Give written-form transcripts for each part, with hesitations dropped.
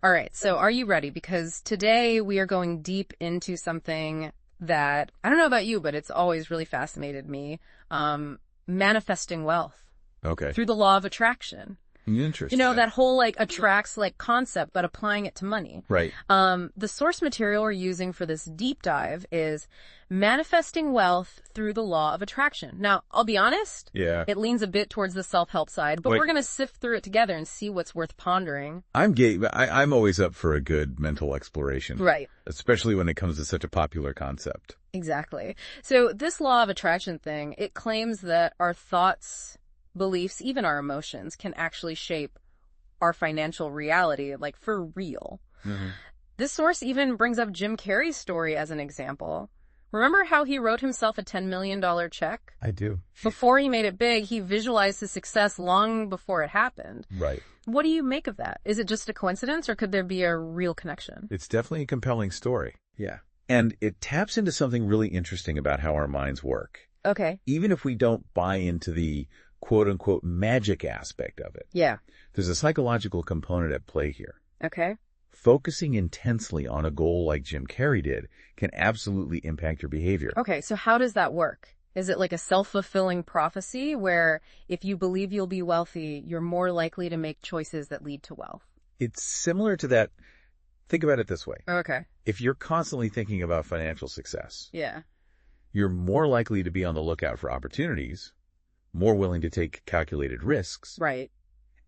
All right, so are you ready? Because today we are going deep into something that, I don't know about you, but it's always really fascinated me. Manifesting wealth Okay. through the law of attraction. Interesting. That whole attracts concept, but applying it to money. Right. The source material we're using for this deep dive is manifesting wealth through the law of attraction. Now, I'll be honest. Yeah. It leans a bit towards the self-help side, but we're going to sift through it together and see what's worth pondering. I'm always up for a good mental exploration. Right. Especially when it comes to such a popular concept. Exactly. So this law of attraction thing, it claims that our thoughts, beliefs, even our emotions can actually shape our financial reality, for real. Mm-hmm. This source even brings up Jim Carrey's story as an example. Remember how he wrote himself a $10 million check? I do. Before he made it big, he visualized his success long before it happened. Right. What do you make of that? Is it just a coincidence, or could there be a real connection? It's definitely a compelling story. Yeah. And it taps into something really interesting about how our minds work. Okay. Even if we don't buy into the quote-unquote magic aspect of it. Yeah. There's a psychological component at play here. Okay. Focusing intensely on a goal like Jim Carrey did can absolutely impact your behavior. Okay, so how does that work? Is it like a self-fulfilling prophecy where if you believe you'll be wealthy, you're more likely to make choices that lead to wealth? It's similar to that. Think about it this way. Okay. If you're constantly thinking about financial success, Yeah. you're more likely to be on the lookout for opportunities, more willing to take calculated risks, Right.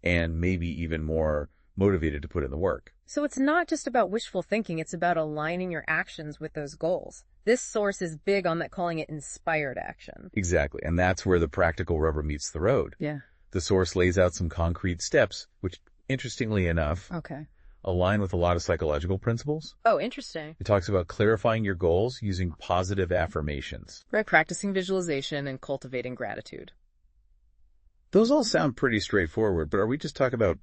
and maybe even more motivated to put in the work. So it's not just about wishful thinking, it's about aligning your actions with those goals. This source is big on that, calling it inspired action. Exactly. And that's where the practical rubber meets the road. Yeah. The source lays out some concrete steps, which, interestingly enough, Okay. align with a lot of psychological principles. Oh, interesting. It talks about clarifying your goals using positive affirmations. Right, practicing visualization and cultivating gratitude. Those all sound pretty straightforward, but are we just talking about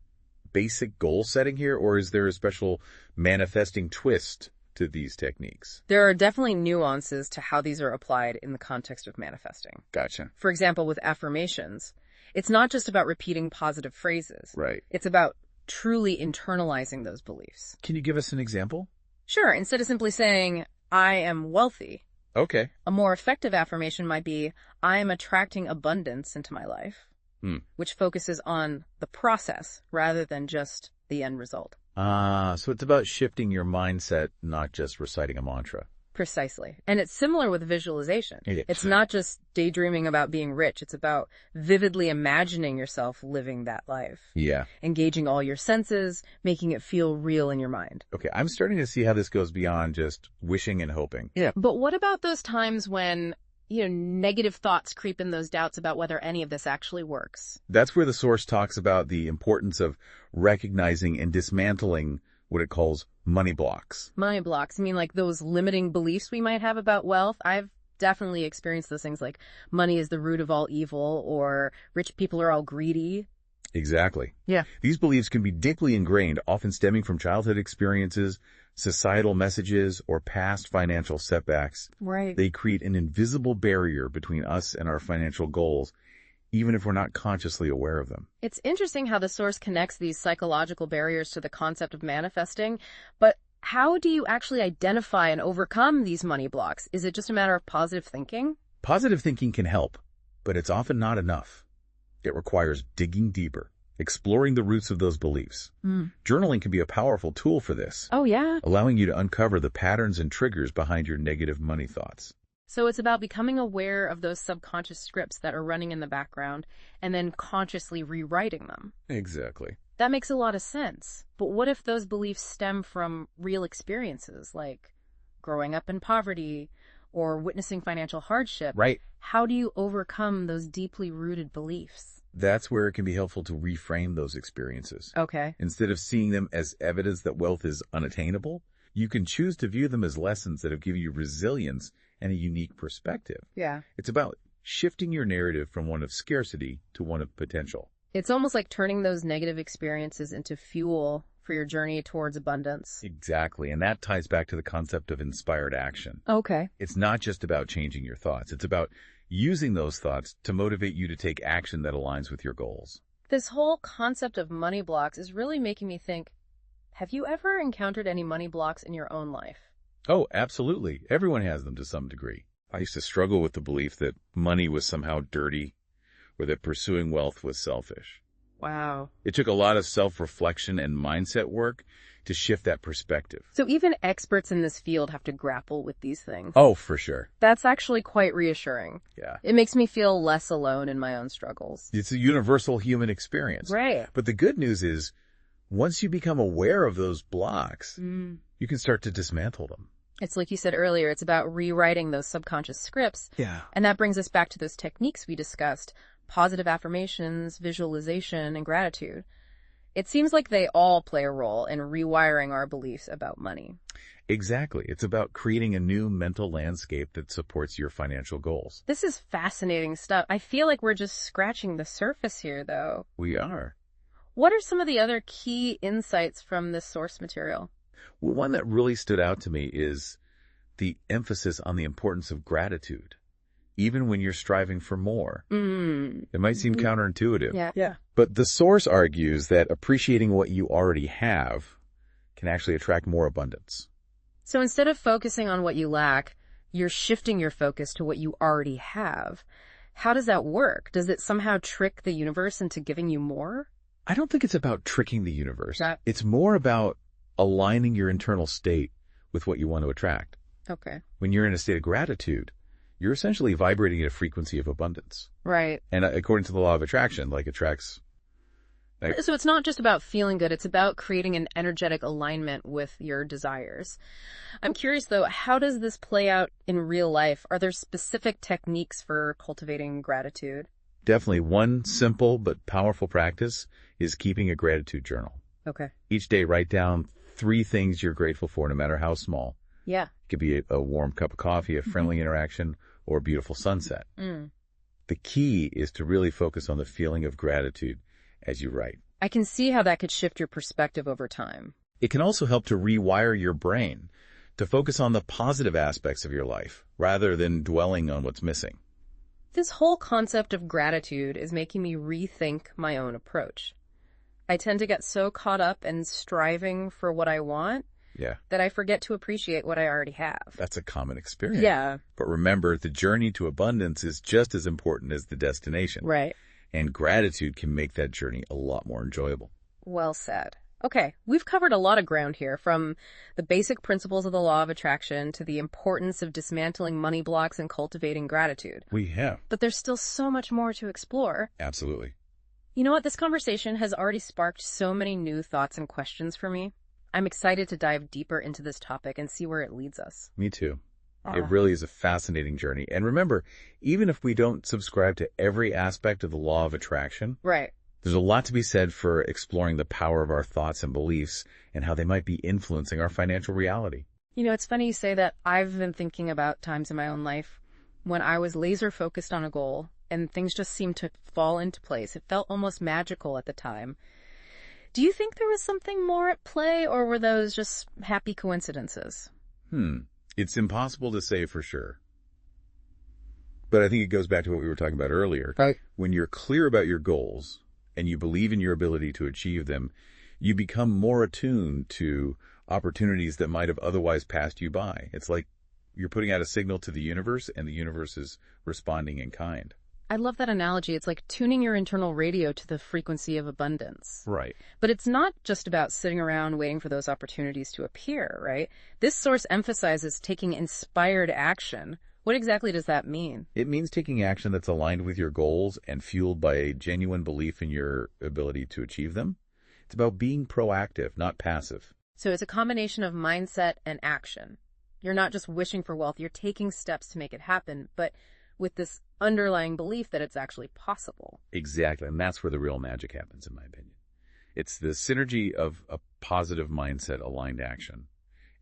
basic goal setting here, or is there a special manifesting twist to these techniques? There are definitely nuances to how these are applied in the context of manifesting. Gotcha. For example, with affirmations, it's not just about repeating positive phrases. Right. It's about truly internalizing those beliefs. Can you give us an example? Sure, instead of simply saying, I am wealthy, Okay. a more effective affirmation might be, I am attracting abundance into my life, which focuses on the process rather than just the end result. So it's about shifting your mindset, not just reciting a mantra. Precisely. And it's similar with visualization. It is. It's not just daydreaming about being rich. It's about vividly imagining yourself living that life. Yeah. Engaging all your senses, making it feel real in your mind. Okay, I'm starting to see how this goes beyond just wishing and hoping. Yeah. But what about those times when, negative thoughts creep in, those doubts about whether any of this actually works? That's where the source talks about the importance of recognizing and dismantling what it calls money blocks. Money blocks. I mean, like those limiting beliefs we might have about wealth. I've definitely experienced those things like money is the root of all evil, or rich people are all greedy. Exactly. Yeah. These beliefs can be deeply ingrained, often stemming from childhood experiences, societal messages, or past financial setbacks. Right. They create an invisible barrier between us and our financial goals, even if we're not consciously aware of them. It's interesting how the source connects these psychological barriers to the concept of manifesting, but how do you actually identify and overcome these money blocks? Is it just a matter of positive thinking? Positive thinking can help, but it's often not enough. It requires digging deeper, exploring the roots of those beliefs. Journaling can be a powerful tool for this. Oh, yeah? Allowing you to uncover the patterns and triggers behind your negative money thoughts. So it's about becoming aware of those subconscious scripts that are running in the background and then consciously rewriting them. Exactly. That makes a lot of sense. But what if those beliefs stem from real experiences, like growing up in poverty or witnessing financial hardship? Right. How do you overcome those deeply rooted beliefs? That's where it can be helpful to reframe those experiences. Okay. Instead of seeing them as evidence that wealth is unattainable, you can choose to view them as lessons that have given you resilience and a unique perspective. Yeah. It's about shifting your narrative from one of scarcity to one of potential. It's almost like turning those negative experiences into fuel for your journey towards abundance. Exactly. And that ties back to the concept of inspired action. Okay. It's not just about changing your thoughts. It's about using those thoughts to motivate you to take action that aligns with your goals. This whole concept of money blocks is really making me think, Have you ever encountered any money blocks in your own life? Oh, absolutely. Everyone has them to some degree. I used to struggle with the belief that money was somehow dirty or that pursuing wealth was selfish. Wow. It took a lot of self-reflection and mindset work to shift that perspective. So even experts in this field have to grapple with these things. Oh, for sure. That's actually quite reassuring. Yeah. It makes me feel less alone in my own struggles. It's a universal human experience. Right. But the good news is, once you become aware of those blocks, you can start to dismantle them. It's like you said earlier, it's about rewriting those subconscious scripts. Yeah. And that brings us back to those techniques we discussed: positive affirmations, visualization, and gratitude. It seems like they all play a role in rewiring our beliefs about money. Exactly. It's about creating a new mental landscape that supports your financial goals. This is fascinating stuff. I feel like we're just scratching the surface here, though. We are. What are some of the other key insights from this source material? Well, one that really stood out to me is the emphasis on the importance of gratitude, even when you're striving for more. It might seem counterintuitive. Yeah. But the source argues that appreciating what you already have can actually attract more abundance. So instead of focusing on what you lack, you're shifting your focus to what you already have. How does that work? Does it somehow trick the universe into giving you more? I don't think it's about tricking the universe. Right. It's more about aligning your internal state with what you want to attract. Okay. When you're in a state of gratitude, you're essentially vibrating at a frequency of abundance. Right. And according to the law of attraction, attracts. So it's not just about feeling good, it's about creating an energetic alignment with your desires. I'm curious though, how does this play out in real life? Are there specific techniques for cultivating gratitude? Definitely one simple but powerful practice is keeping a gratitude journal. Okay. Each day, write down 3 things you're grateful for, no matter how small. Yeah. It could be a warm cup of coffee, a friendly interaction, or a beautiful sunset. The key is to really focus on the feeling of gratitude as you write. I can see how that could shift your perspective over time. It can also help to rewire your brain to focus on the positive aspects of your life rather than dwelling on what's missing. This whole concept of gratitude is making me rethink my own approach. I tend to get so caught up in striving for what I want that I forget to appreciate what I already have. That's a common experience. Yeah. But remember, the journey to abundance is just as important as the destination. Right. And gratitude can make that journey a lot more enjoyable. Well said. Okay, we've covered a lot of ground here, from the basic principles of the law of attraction to the importance of dismantling money blocks and cultivating gratitude. We have. But there's still so much more to explore. Absolutely. You know what? This conversation has already sparked so many new thoughts and questions for me. I'm excited to dive deeper into this topic and see where it leads us. Me too. It really is a fascinating journey. And remember, even if we don't subscribe to every aspect of the law of attraction, Right. there's a lot to be said for exploring the power of our thoughts and beliefs and how they might be influencing our financial reality. You know, it's funny you say that. I've been thinking about times in my own life when I was laser focused on a goal and things just seemed to fall into place. It felt almost magical at the time. Do you think there was something more at play, or were those just happy coincidences? It's impossible to say for sure. But I think it goes back to what we were talking about earlier. Right. When you're clear about your goals and you believe in your ability to achieve them, you become more attuned to opportunities that might have otherwise passed you by. It's like you're putting out a signal to the universe and the universe is responding in kind. I love that analogy. It's like tuning your internal radio to the frequency of abundance. Right. But it's not just about sitting around waiting for those opportunities to appear, right? This source emphasizes taking inspired action. What exactly does that mean? It means taking action that's aligned with your goals and fueled by a genuine belief in your ability to achieve them. It's about being proactive, not passive. So it's a combination of mindset and action. You're not just wishing for wealth, you're taking steps to make it happen, but with this underlying belief that it's actually possible. Exactly, and that's where the real magic happens, in my opinion. It's the synergy of a positive mindset, aligned action,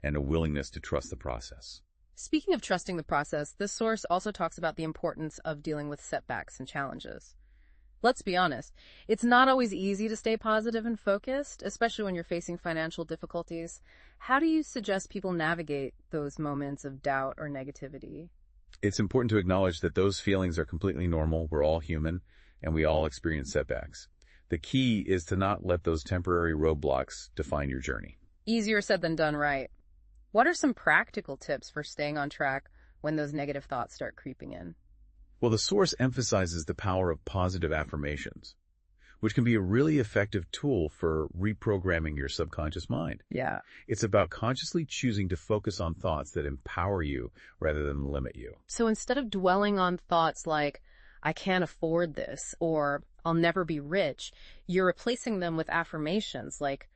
and a willingness to trust the process. Speaking of trusting the process, this source also talks about the importance of dealing with setbacks and challenges. Let's be honest, it's not always easy to stay positive and focused, especially when you're facing financial difficulties. How do you suggest people navigate those moments of doubt or negativity? It's important to acknowledge that those feelings are completely normal. We're all human, and we all experience setbacks. The key is to not let those temporary roadblocks define your journey. Easier said than done, right? What are some practical tips for staying on track when those negative thoughts start creeping in? Well, the source emphasizes the power of positive affirmations, which can be a really effective tool for reprogramming your subconscious mind. Yeah. It's about consciously choosing to focus on thoughts that empower you rather than limit you. So instead of dwelling on thoughts like, I can't afford this, or I'll never be rich, you're replacing them with affirmations like,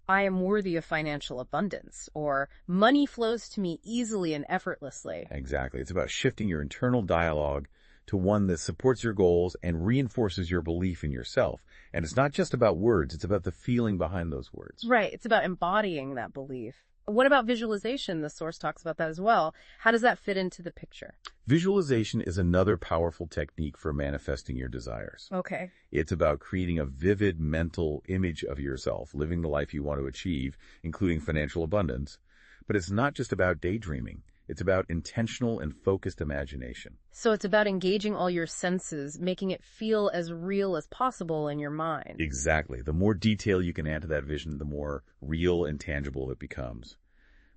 I am worthy of financial abundance, or money flows to me easily and effortlessly. Exactly. It's about shifting your internal dialogue to one that supports your goals and reinforces your belief in yourself. And it's not just about words, it's about the feeling behind those words. Right, it's about embodying that belief. What about visualization? The source talks about that as well. How does that fit into the picture? Visualization is another powerful technique for manifesting your desires. Okay. It's about creating a vivid mental image of yourself, living the life you want to achieve, including financial abundance. But it's not just about daydreaming. It's about intentional and focused imagination. So it's about engaging all your senses, making it feel as real as possible in your mind. Exactly. The more detail you can add to that vision, the more real and tangible it becomes,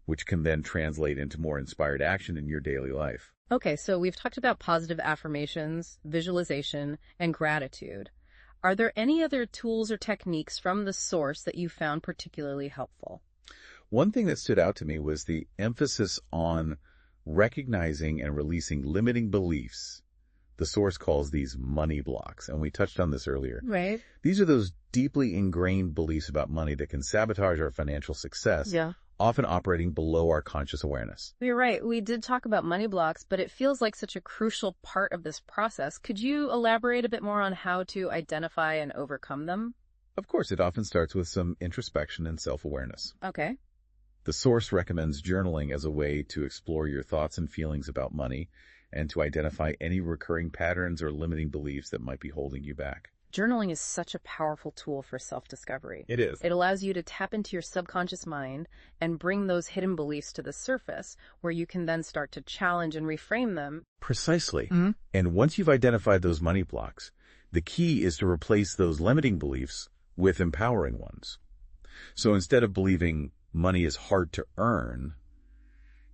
which can then translate into more inspired action in your daily life. Okay, so we've talked about positive affirmations, visualization, and gratitude. Are there any other tools or techniques from the source that you found particularly helpful? One thing that stood out to me was the emphasis on recognizing and releasing limiting beliefs. The source calls these money blocks, and we touched on this earlier. Right. These are those deeply ingrained beliefs about money that can sabotage our financial success, Yeah. often operating below our conscious awareness. You're right. We did talk about money blocks, but it feels like such a crucial part of this process. Could you elaborate a bit more on how to identify and overcome them? Of course, it often starts with some introspection and self-awareness. Okay. The source recommends journaling as a way to explore your thoughts and feelings about money and to identify any recurring patterns or limiting beliefs that might be holding you back. Journaling is such a powerful tool for self-discovery. It is. It allows you to tap into your subconscious mind and bring those hidden beliefs to the surface, where you can then start to challenge and reframe them. Precisely. Mm-hmm. And once you've identified those money blocks, the key is to replace those limiting beliefs with empowering ones. So instead of believing money is hard to earn,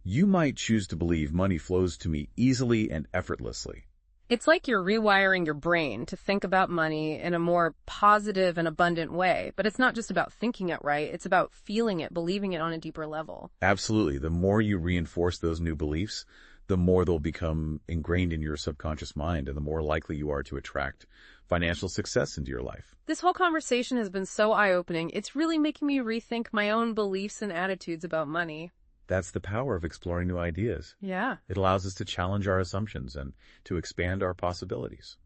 you might choose to believe money flows to me easily and effortlessly. It's like you're rewiring your brain to think about money in a more positive and abundant way. But it's not just about thinking it right. It's about feeling it, believing it on a deeper level. Absolutely. The more you reinforce those new beliefs, the more they'll become ingrained in your subconscious mind and the more likely you are to attract financial success into your life. This whole conversation has been so eye-opening. It's really making me rethink my own beliefs and attitudes about money. That's the power of exploring new ideas. Yeah. It allows us to challenge our assumptions and to expand our possibilities.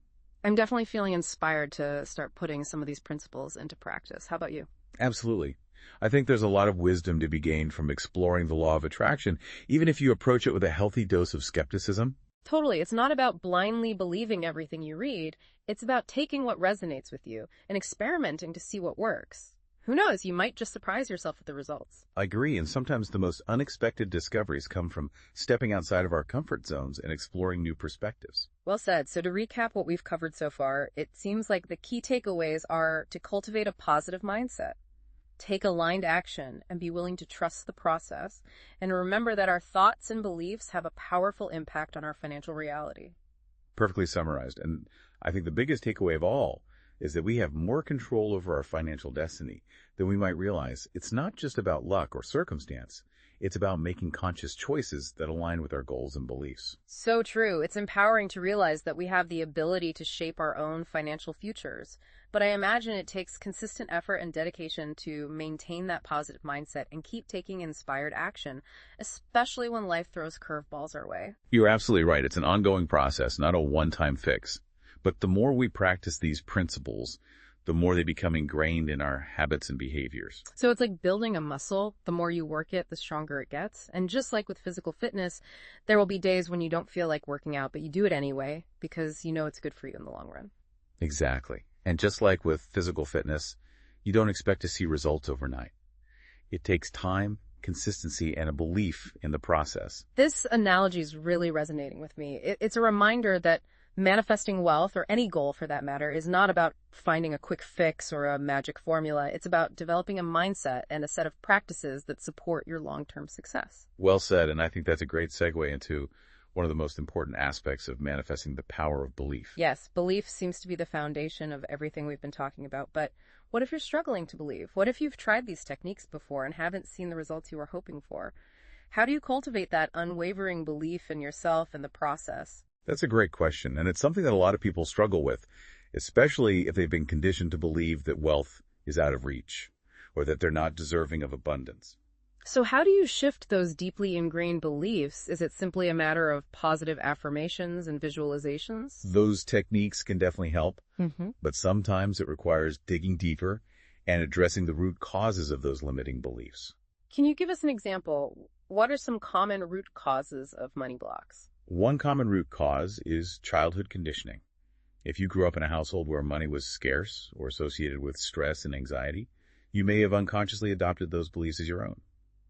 I'm definitely feeling inspired to start putting some of these principles into practice. How about you? Absolutely. I think there's a lot of wisdom to be gained from exploring the law of attraction, even if you approach it with a healthy dose of skepticism. Totally. It's not about blindly believing everything you read. It's about taking what resonates with you and experimenting to see what works. Who knows, you might just surprise yourself with the results. I agree, and sometimes the most unexpected discoveries come from stepping outside of our comfort zones and exploring new perspectives. Well said. So to recap what we've covered so far, it seems like the key takeaways are to cultivate a positive mindset, take aligned action, and be willing to trust the process, and remember that our thoughts and beliefs have a powerful impact on our financial reality. Perfectly summarized. And I think the biggest takeaway of all is that we have more control over our financial destiny than we might realize. It's not just about luck or circumstance. It's about making conscious choices that align with our goals and beliefs. So true. It's empowering to realize that we have the ability to shape our own financial futures. But I imagine it takes consistent effort and dedication to maintain that positive mindset and keep taking inspired action, especially when life throws curveballs our way. You're absolutely right. It's an ongoing process, not a one-time fix. But the more we practice these principles, the more they become ingrained in our habits and behaviors. So it's like building a muscle. The more you work it, the stronger it gets. And just like with physical fitness, there will be days when you don't feel like working out, but you do it anyway because you know it's good for you in the long run. Exactly. And just like with physical fitness, you don't expect to see results overnight. It takes time, consistency, and a belief in the process. This analogy is really resonating with me. It's a reminder that Manifesting wealth, or any goal for that matter, is not about finding a quick fix or a magic formula. It's about developing a mindset and a set of practices that support your long-term success. Well said, and I think that's a great segue into one of the most important aspects of manifesting, the power of belief. Yes, belief seems to be the foundation of everything we've been talking about, but what if you're struggling to believe? What if you've tried these techniques before and haven't seen the results you were hoping for? How do you cultivate that unwavering belief in yourself and the process? That's a great question, and it's something that a lot of people struggle with, especially if they've been conditioned to believe that wealth is out of reach or that they're not deserving of abundance. So how do you shift those deeply ingrained beliefs? Is it simply a matter of positive affirmations and visualizations? Those techniques can definitely help, Mm-hmm. but sometimes it requires digging deeper and addressing the root causes of those limiting beliefs. Can you give us an example? What are some common root causes of money blocks? One common root cause is childhood conditioning. If you grew up in a household where money was scarce or associated with stress and anxiety, you may have unconsciously adopted those beliefs as your own.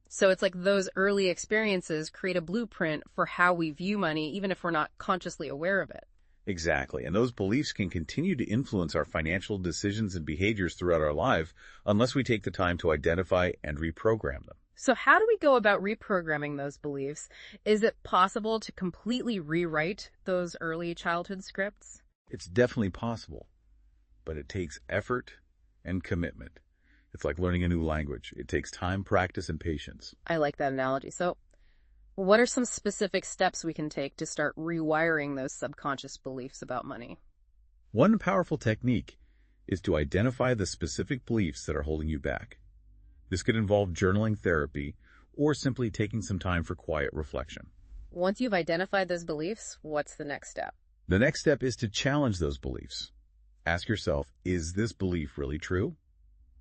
So it's like those early experiences create a blueprint for how we view money, even if we're not consciously aware of it. Exactly, and those beliefs can continue to influence our financial decisions and behaviors throughout our life unless we take the time to identify and reprogram them. So how do we go about reprogramming those beliefs? Is it possible to completely rewrite those early childhood scripts? It's definitely possible, but it takes effort and commitment. It's like learning a new language. It takes time, practice, and patience. I like that analogy. So what are some specific steps we can take to start rewiring those subconscious beliefs about money? One powerful technique is to identify the specific beliefs that are holding you back. This could involve journaling therapy or simply taking some time for quiet reflection. Once you've identified those beliefs, what's the next step? The next step is to challenge those beliefs. Ask yourself, is this belief really true?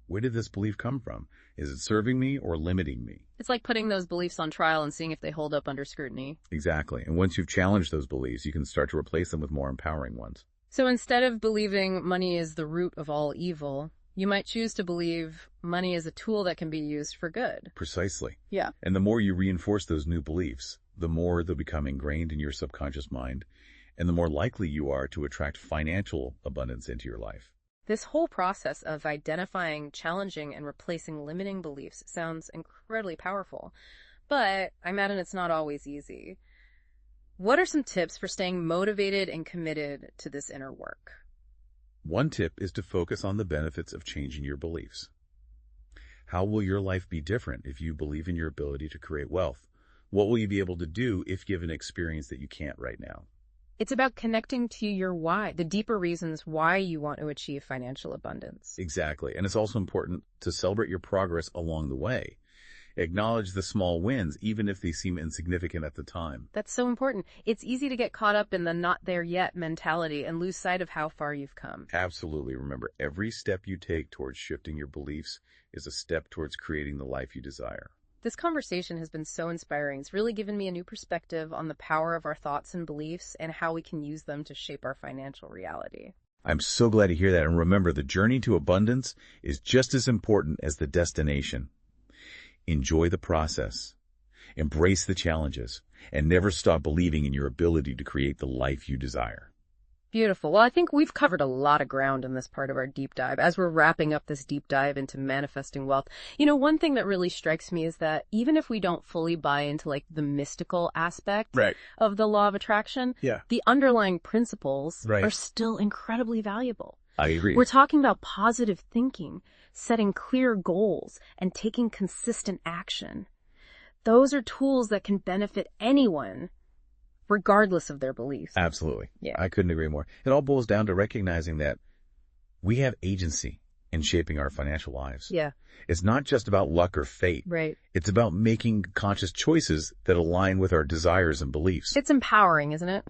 Where did this belief come from? Is it serving me or limiting me? It's like putting those beliefs on trial and seeing if they hold up under scrutiny. Exactly. And once you've challenged those beliefs, you can start to replace them with more empowering ones. So instead of believing money is the root of all evil, you might choose to believe money is a tool that can be used for good. Precisely. Yeah. And the more you reinforce those new beliefs, the more they'll become ingrained in your subconscious mind, and the more likely you are to attract financial abundance into your life. This whole process of identifying, challenging, and replacing limiting beliefs sounds incredibly powerful, but I imagine it's not always easy. What are some tips for staying motivated and committed to this inner work? One tip is to focus on the benefits of changing your beliefs. How will your life be different if you believe in your ability to create wealth? What will you be able to do if given an experience that you can't right now? It's about connecting to your why, the deeper reasons why you want to achieve financial abundance. Exactly. And it's also important to celebrate your progress along the way. Acknowledge the small wins, even if they seem insignificant at the time. That's so important. It's easy to get caught up in the not there yet mentality and lose sight of how far you've come. Absolutely. Remember, every step you take towards shifting your beliefs is a step towards creating the life you desire. This conversation has been so inspiring. It's really given me a new perspective on the power of our thoughts and beliefs and how we can use them to shape our financial reality. I'm so glad to hear that. And remember, the journey to abundance is just as important as the destination. Enjoy the process, embrace the challenges, and never stop believing in your ability to create the life you desire. Beautiful. Well, I think we've covered a lot of ground in this part of our deep dive. As we're wrapping up this deep dive into manifesting wealth, one thing that really strikes me is that even if we don't fully buy into like the mystical aspect of the law of attraction, the underlying principles are still incredibly valuable. I agree. We're talking about positive thinking, setting clear goals, and taking consistent action. Those are tools that can benefit anyone, regardless of their beliefs. Absolutely. Yeah. I couldn't agree more. It all boils down to recognizing that we have agency in shaping our financial lives. Yeah. It's not just about luck or fate. Right. It's about making conscious choices that align with our desires and beliefs. It's empowering, isn't it?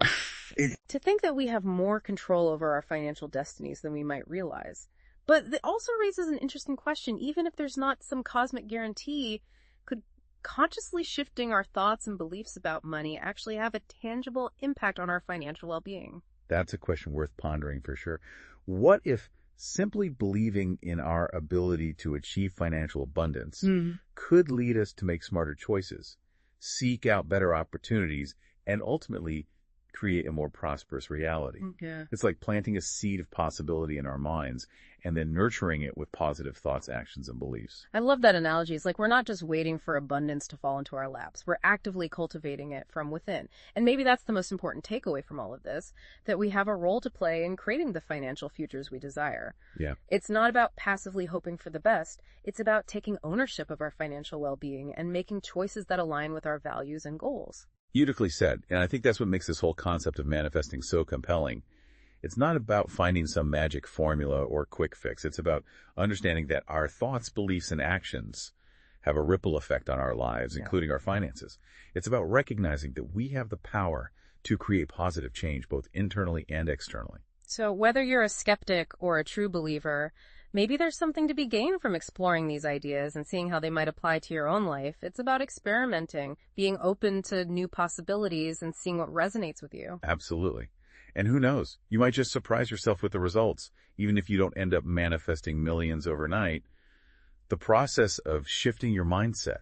To think that we have more control over our financial destinies than we might realize. But it also raises an interesting question. Even if there's not some cosmic guarantee, could consciously shifting our thoughts and beliefs about money actually have a tangible impact on our financial well-being? That's a question worth pondering for sure. What if simply believing in our ability to achieve financial abundance could lead us to make smarter choices, seek out better opportunities, and ultimately create a more prosperous reality. Yeah. It's like planting a seed of possibility in our minds and then nurturing it with positive thoughts, actions, and beliefs. I love that analogy. It's like we're not just waiting for abundance to fall into our laps. We're actively cultivating it from within. And maybe that's the most important takeaway from all of this, that we have a role to play in creating the financial futures we desire. Yeah. It's not about passively hoping for the best. It's about taking ownership of our financial well-being and making choices that align with our values and goals. Beautifully said. And I think that's what makes this whole concept of manifesting so compelling. It's not about finding some magic formula or quick fix. It's about understanding that our thoughts, beliefs, and actions have a ripple effect on our lives, including our finances. It's about recognizing that we have the power to create positive change, both internally and externally. So whether you're a skeptic or a true believer, maybe there's something to be gained from exploring these ideas and seeing how they might apply to your own life. It's about experimenting, being open to new possibilities, and seeing what resonates with you. Absolutely. And who knows, you might just surprise yourself with the results, even if you don't end up manifesting millions overnight. The process of shifting your mindset,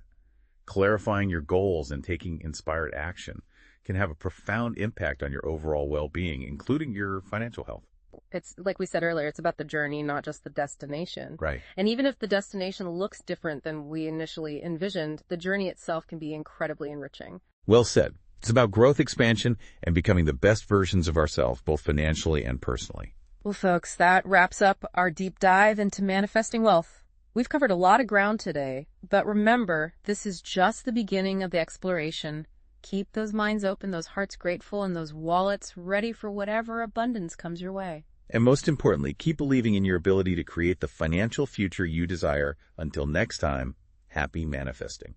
clarifying your goals, and taking inspired action can have a profound impact on your overall well-being, including your financial health. It's like we said earlier, it's about the journey, not just the destination. Right. And even if the destination looks different than we initially envisioned, the journey itself can be incredibly enriching. Well said. It's about growth, expansion, and becoming the best versions of ourselves, both financially and personally. Well, folks, that wraps up our deep dive into manifesting wealth. We've covered a lot of ground today, but remember, this is just the beginning of the exploration. Keep those minds open, those hearts grateful, and those wallets ready for whatever abundance comes your way. And most importantly, keep believing in your ability to create the financial future you desire. Until next time, happy manifesting.